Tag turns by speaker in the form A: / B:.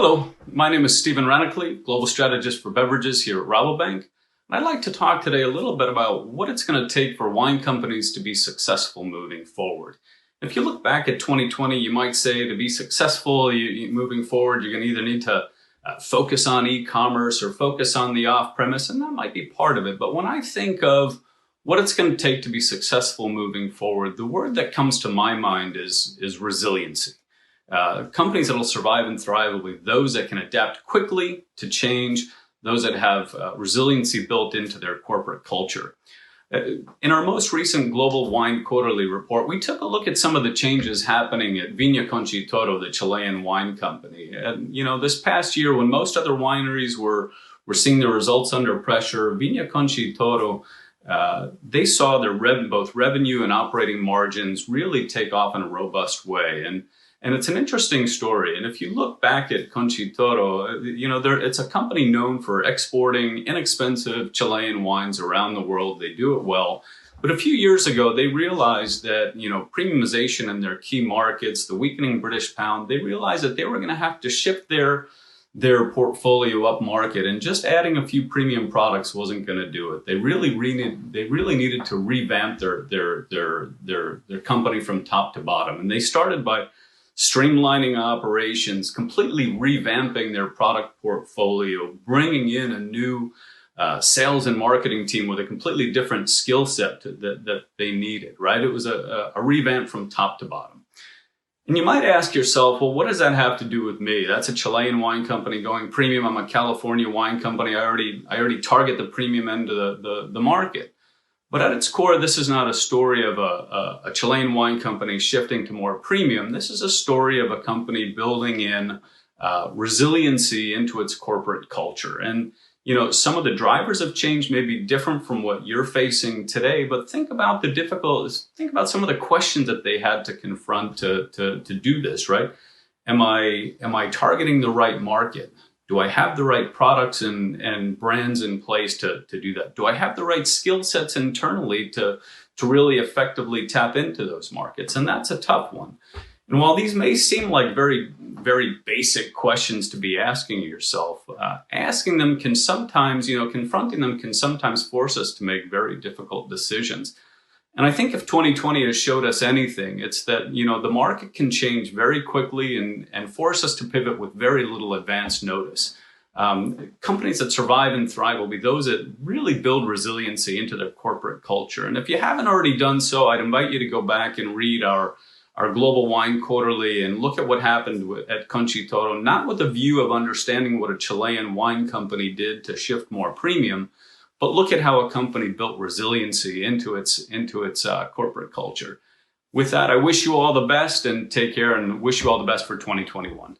A: Hello, my name is Rannekleiv, Global Strategist for Beverages here at Rabobank. And I'd like to talk today a little bit about what it's going to take for wine companies to be successful moving forward. If you look back at 2020, you might say to be successful moving forward, you're going to either need to focus on e-commerce or focus on the off-premise, and that might be part of it. But when I think of what it's going to take to be successful moving forward, the word that comes to my mind is resiliency. Companies that will survive and thrive will be those that can adapt quickly to change, those that have resiliency built into their corporate culture. In our most recent Global Wine Quarterly report, we took a look at some of the changes happening at Viña Conchitoro, the Chilean wine company. And, this past year, when most other wineries were seeing their results under pressure, Viña Conchitoro, they saw their both revenue and operating margins really take off in a robust way. And it's an interesting story. And if you look back at Conchitoro, it's a company known for exporting inexpensive Chilean wines around the world. They do it well. But a few years ago, they realized that, premiumization in their key markets, the weakening British pound, they realized that they were going to have to shift their portfolio up market, and just adding a few premium products wasn't going to do it. They really needed to revamp their company from top to bottom. And they started by streamlining operations, completely revamping their product portfolio, bringing in a new sales and marketing team with a completely different skill set that they needed, right? It was a revamp from top to bottom. And you might ask yourself, well, what does that have to do with me? That's a Chilean wine company going premium. I'm a California wine company. I already target the premium end of the market. But at its core, this is not a story of a Chilean wine company shifting to more premium. This is a story of a company building in resiliency into its corporate culture. And, some of the drivers of change may be different from what you're facing today, but think about some of the questions that they had to confront to do this, right? Am I targeting the right market? Do I have the right products and brands in place to do that? Do I have the right skill sets internally to really effectively tap into those markets? And that's a tough one. And while these may seem like very, very basic questions to be asking yourself, asking them can sometimes, confronting them can sometimes force us to make very difficult decisions. And I think if 2020 has showed us anything, it's that, the market can change very quickly and force us to pivot with very little advance notice. Companies that survive and thrive will be those that really build resiliency into their corporate culture. And if you haven't already done so, I'd invite you to go back and read our Global Wine Quarterly and look at what happened at Conchitoro, not with a view of understanding what a Chilean wine company did to shift more premium, but look at how a company built resiliency into its corporate culture. With that, I wish you all the best and take care, and wish you all the best for 2021.